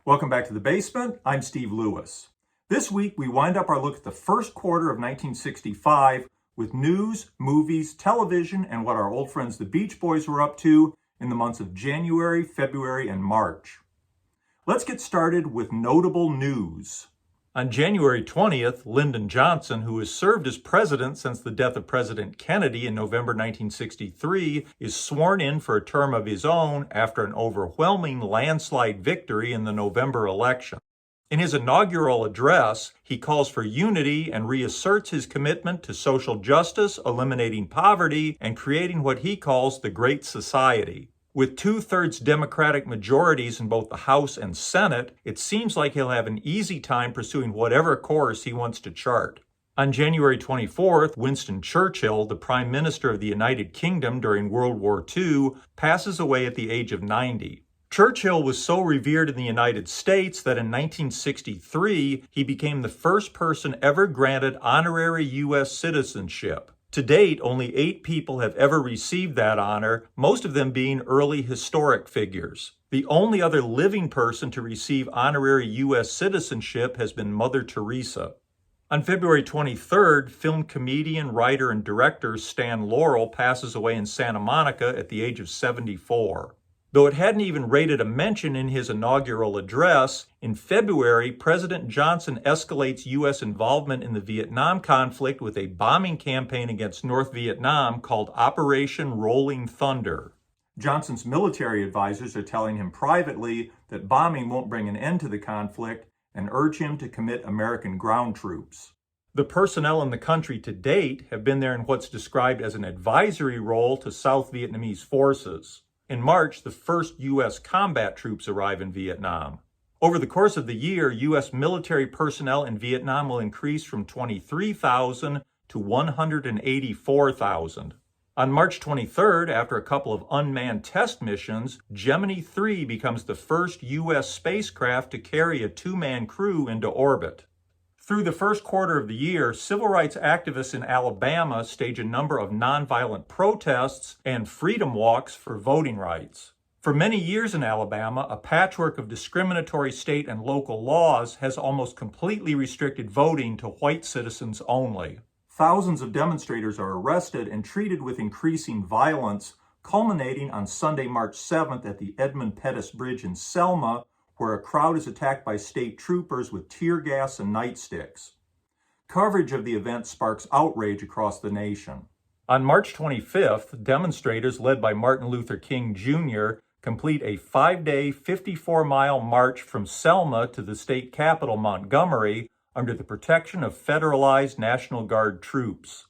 Welcome back to The Basement. I'm Steve Lewis. This week, we wind up our look at the first quarter of 1965 with news, movies, television, and what our old friends the Beach Boys were up to in the months of January, February, and March. Let's get started with notable news. On January 20th, Lyndon Johnson, who has served as president since the death of President Kennedy in November 1963, is sworn in for a term of his own after an overwhelming landslide victory in the November election. In his inaugural address, he calls for unity and reasserts his commitment to social justice, eliminating poverty, and creating what he calls the Great Society. With two-thirds Democratic majorities in both the House and Senate, it seems like he'll have an easy time pursuing whatever course he wants to chart. On January 24th, Winston Churchill, the Prime Minister of the United Kingdom during World War II, passes away at the age of 90. Churchill was so revered in the United States that in 1963, he became the first person ever granted honorary U.S. citizenship. To date, only 8 people have ever received that honor, most of them being early historic figures. The only other living person to receive honorary U.S. citizenship has been Mother Teresa. On February 23rd, film comedian, writer, and director Stan Laurel passes away in Santa Monica at the age of 74. Though it hadn't even rated a mention in his inaugural address, in February, President Johnson escalates U.S. involvement in the Vietnam conflict with a bombing campaign against North Vietnam called Operation Rolling Thunder. Johnson's military advisors are telling him privately that bombing won't bring an end to the conflict and urge him to commit American ground troops. The personnel in the country to date have been there in what's described as an advisory role to South Vietnamese forces. In March, the first U.S. combat troops arrive in Vietnam. Over the course of the year, U.S. military personnel in Vietnam will increase from 23,000 to 184,000. On March 23rd, after a couple of unmanned test missions, Gemini 3 becomes the first U.S. spacecraft to carry a 2-man crew into orbit. Through the first quarter of the year, civil rights activists in Alabama stage a number of nonviolent protests and freedom walks for voting rights. For many years in Alabama, a patchwork of discriminatory state and local laws has almost completely restricted voting to white citizens only. Thousands of demonstrators are arrested and treated with increasing violence, culminating on Sunday, March 7th at the Edmund Pettus Bridge in Selma, where a crowd is attacked by state troopers with tear gas and nightsticks. Coverage of the event sparks outrage across the nation. On March 25th, demonstrators led by Martin Luther King Jr. complete a 5-day, 54-mile march from Selma to the state capital, Montgomery, under the protection of federalized National Guard troops.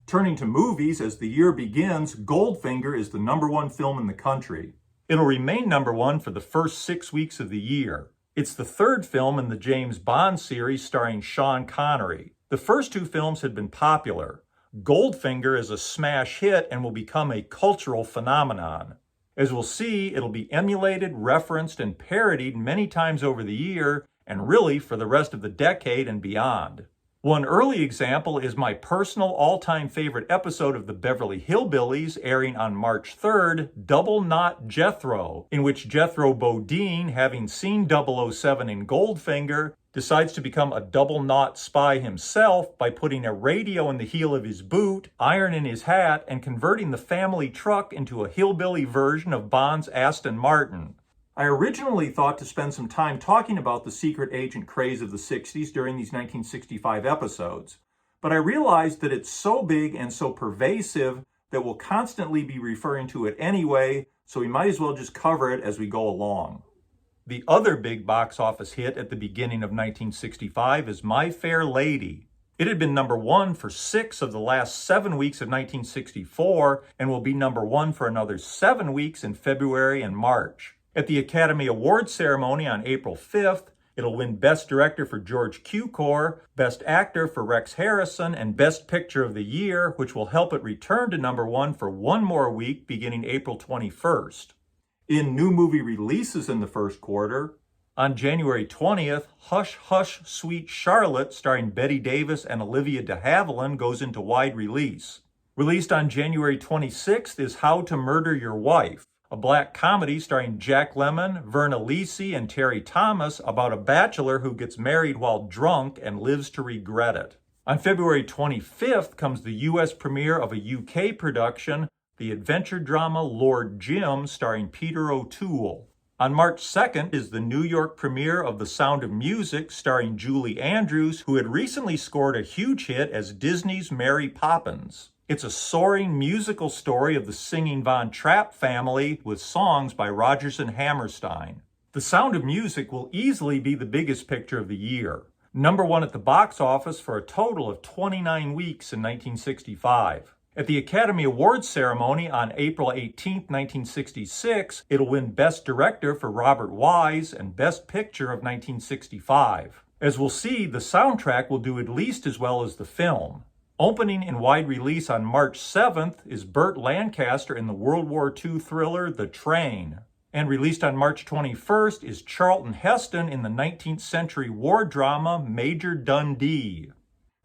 Turning to movies, as the year begins, Goldfinger is the #1 film in the country. It'll remain #1 for the first 6 weeks of the year. It's the third film in the James Bond series starring Sean Connery. The first 2 films had been popular. Goldfinger is a smash hit and will become a cultural phenomenon. As we'll see, it'll be emulated, referenced, and parodied many times over the year, and really for the rest of the decade and beyond. One early example is my personal all-time favorite episode of the Beverly Hillbillies, airing on March 3rd, Double Knot Jethro, in which Jethro Bodine, having seen 007 in Goldfinger, decides to become a double knot spy himself by putting a radio in the heel of his boot, iron in his hat, and converting the family truck into a hillbilly version of Bond's Aston Martin. I originally thought to spend some time talking about the secret agent craze of the 60s during these 1965 episodes, but I realized that it's so big and so pervasive that we'll constantly be referring to it anyway, so we might as well just cover it as we go along. The other big box office hit at the beginning of 1965 is My Fair Lady. It had been #1 for 6 of the last 7 weeks of 1964 and will be #1 for another 7 weeks in February and March. At the Academy Awards ceremony on April 5th, it'll win Best Director for George Cukor, Best Actor for Rex Harrison, and Best Picture of the Year, which will help it return to #1 for 1 more week beginning April 21st. In new movie releases in the first quarter, on January 20th, Hush Hush Sweet Charlotte, starring Bette Davis and Olivia de Havilland, goes into wide release. Released on January 26th is How to Murder Your Wife. a black comedy starring Jack Lemmon, Verna Lisi, and Terry Thomas about a bachelor who gets married while drunk and lives to regret it. On February 25th comes the U.S. premiere of a UK production, the adventure drama Lord Jim, starring Peter O'Toole. On March 2nd is the New York premiere of The Sound of Music, starring Julie Andrews, who had recently scored a huge hit as Disney's Mary Poppins. It's a soaring musical story of the singing Von Trapp family with songs by Rodgers and Hammerstein. The Sound of Music will easily be the biggest picture of the year. #1 at the box office for a total of 29 weeks in 1965. At the Academy Awards ceremony on April 18, 1966, it'll win Best Director for Robert Wise and Best Picture of 1965. As we'll see, the soundtrack will do at least as well as the film. Opening in wide release on March 7th is Burt Lancaster in the World War II thriller The Train. And released on March 21st is Charlton Heston in the 19th century war drama Major Dundee.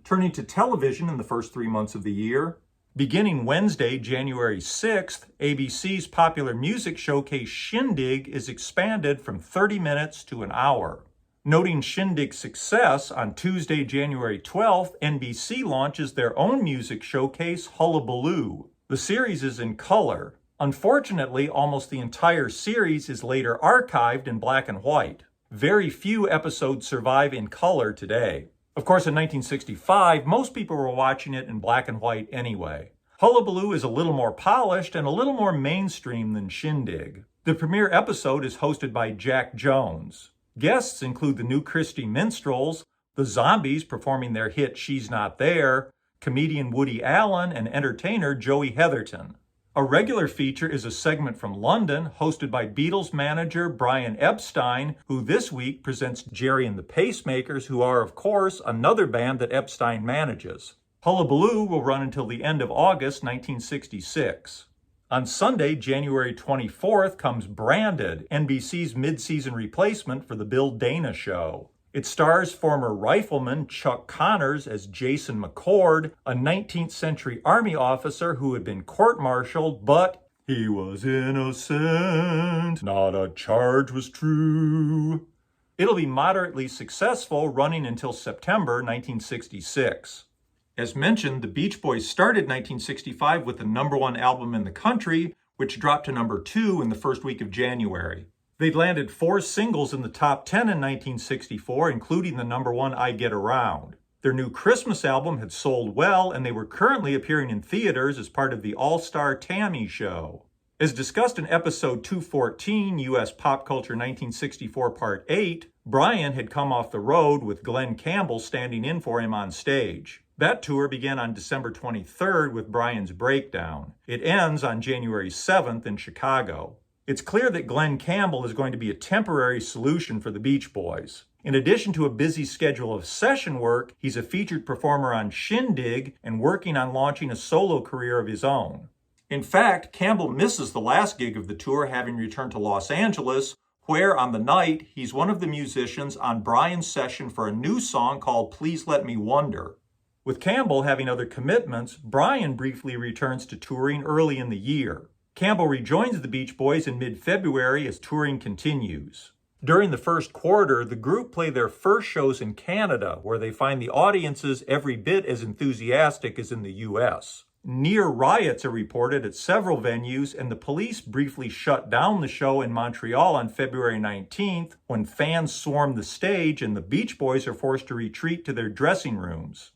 Turning to television in the first 3 months of the year, beginning Wednesday, January 6th, ABC's popular music showcase Shingdig is expanded from 30 minutes to an hour. Noting Shindig's success, on Tuesday, January 12th, NBC launches their own music showcase, Hullabaloo. The series is in color. Unfortunately, almost the entire series is later archived in black and white. Very few episodes survive in color today. Of course, in 1965, most people were watching it in black and white anyway. Hullabaloo is a little more polished and a little more mainstream than Shingdig. The premiere episode is hosted by Jack Jones. Guests include the New Christie Minstrels, the Zombies performing their hit She's Not There, comedian Woody Allen, and entertainer Joey Heatherton. A regular feature is a segment from London hosted by Beatles manager Brian Epstein, who this week presents Jerry and the Pacemakers, who are, of course, another band that Epstein manages. Hullabaloo will run until the end of August 1966. On Sunday, January 24th, comes Branded, NBC's mid-season replacement for The Bill Dana Show. It stars former rifleman Chuck Connors as Jason McCord, a 19th century Army officer who had been court-martialed, but he was innocent, not a charge was true. It'll be moderately successful, running until September 1966. As mentioned, the Beach Boys started 1965 with the #1 album in the country, which dropped to #2 in the first week of January. They'd landed 4 singles in the top 10 in 1964, including the #1 I Get Around. Their new Christmas album had sold well, and they were currently appearing in theaters as part of the All-Star Tammy Show. As discussed in episode 214, U.S. Pop Culture 1964 Part 8, Brian had come off the road with Glenn Campbell standing in for him on stage. That tour began on December 23rd with Brian's Breakdown. It ends on January 7th in Chicago. It's clear that Glenn Campbell is going to be a temporary solution for the Beach Boys. In addition to a busy schedule of session work, he's a featured performer on Shingdig and working on launching a solo career of his own. In fact, Campbell misses the last gig of the tour, having returned to Los Angeles, where on the night, he's one of the musicians on Brian's session for a new song called Please Let Me Wonder. With Campbell having other commitments, Brian briefly returns to touring early in the year. Campbell rejoins the Beach Boys in mid-February as touring continues. During the first quarter, the group play their first shows in Canada, where they find the audiences every bit as enthusiastic as in the U.S. Near riots are reported at several venues, and the police briefly shut down the show in Montreal on February 19th, when fans swarm the stage and the Beach Boys are forced to retreat to their dressing rooms.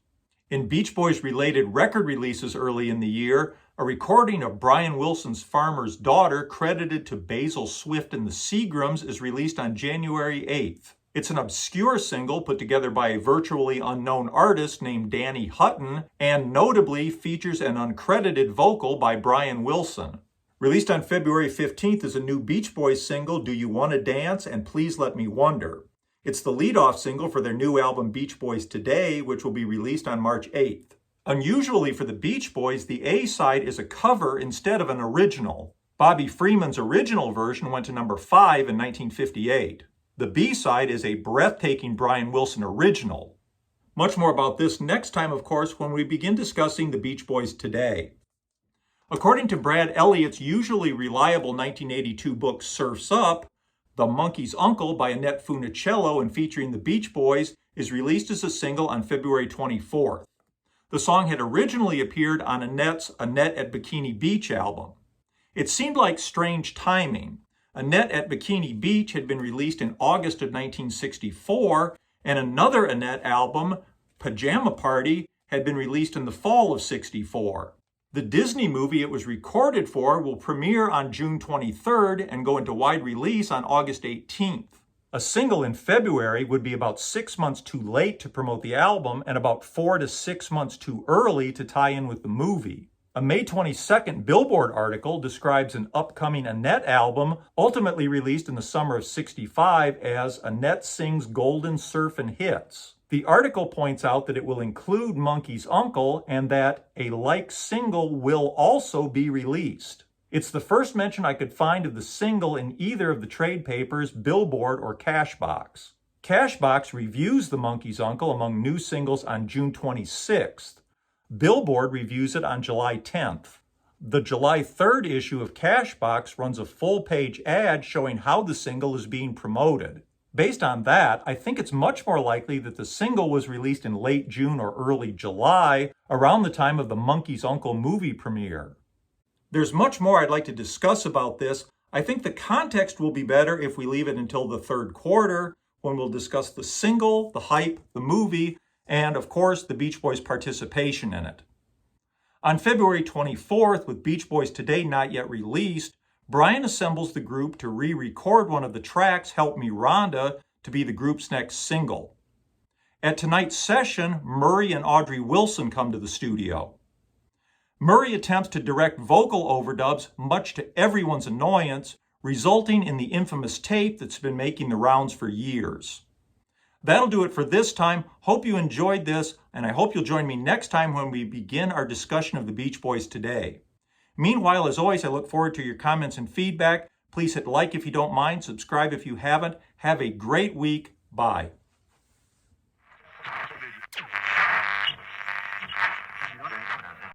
In Beach Boys-related record releases early in the year, a recording of Brian Wilson's Farmer's Daughter, credited to Basil Swift and the Seagrams, is released on January 8th. It's an obscure single put together by a virtually unknown artist named Danny Hutton, and notably features an uncredited vocal by Brian Wilson. Released on February 15th is a new Beach Boys single, Do You Wanna Dance and Please Let Me Wonder. It's the lead-off single for their new album Beach Boys Today, which will be released on March 8th. Unusually for the Beach Boys, the A-side is a cover instead of an original. Bobby Freeman's original version went to number 5 in 1958. The B-side is a breathtaking Brian Wilson original. Much more about this next time, of course, when we begin discussing the Beach Boys today. According to Brad Elliott's usually reliable 1982 book Surf's Up, The Monkey's Uncle by Annette Funicello and featuring the Beach Boys is released as a single on February 24th. The song had originally appeared on Annette's Annette at Bikini Beach album. It seemed like strange timing. Annette at Bikini Beach had been released in August of 1964, and another Annette album, Pajama Party, had been released in the fall of '64. The Disney movie it was recorded for will premiere on June 23rd and go into wide release on August 18th. A single in February would be about 6 months too late to promote the album and about 4 to 6 months too early to tie in with the movie. A May 22nd Billboard article describes an upcoming Annette album, ultimately released in the summer of '65 as Annette Sings Golden Surfin' Hits. The article points out that it will include Monkey's Uncle and that a like single will also be released. It's the first mention I could find of the single in either of the trade papers, Billboard or Cashbox. Cashbox reviews The Monkey's Uncle among new singles on June 26th. Billboard reviews it on July 10th. The July 3rd issue of Cashbox runs a full-page ad showing how the single is being promoted. Based on that, I think it's much more likely that the single was released in late June or early July, around the time of the Monkey's Uncle movie premiere. There's much more I'd like to discuss about this. I think the context will be better if we leave it until the third quarter, when we'll discuss the single, the hype, the movie, and of course the Beach Boys' participation in it. On February 24th, with Beach Boys Today not yet released, Brian assembles the group to re-record one of the tracks, Help Me Rhonda, to be the group's next single. At tonight's session, Murry and Audrey Wilson come to the studio. Murry attempts to direct vocal overdubs, much to everyone's annoyance, resulting in the infamous tape that's been making the rounds for years. That'll do it for this time. Hope you enjoyed this, and I hope you'll join me next time when we begin our discussion of the Beach Boys Today. Meanwhile, as always, I look forward to your comments and feedback. Please hit like if you don't mind, subscribe if you haven't. Have a great week. Bye.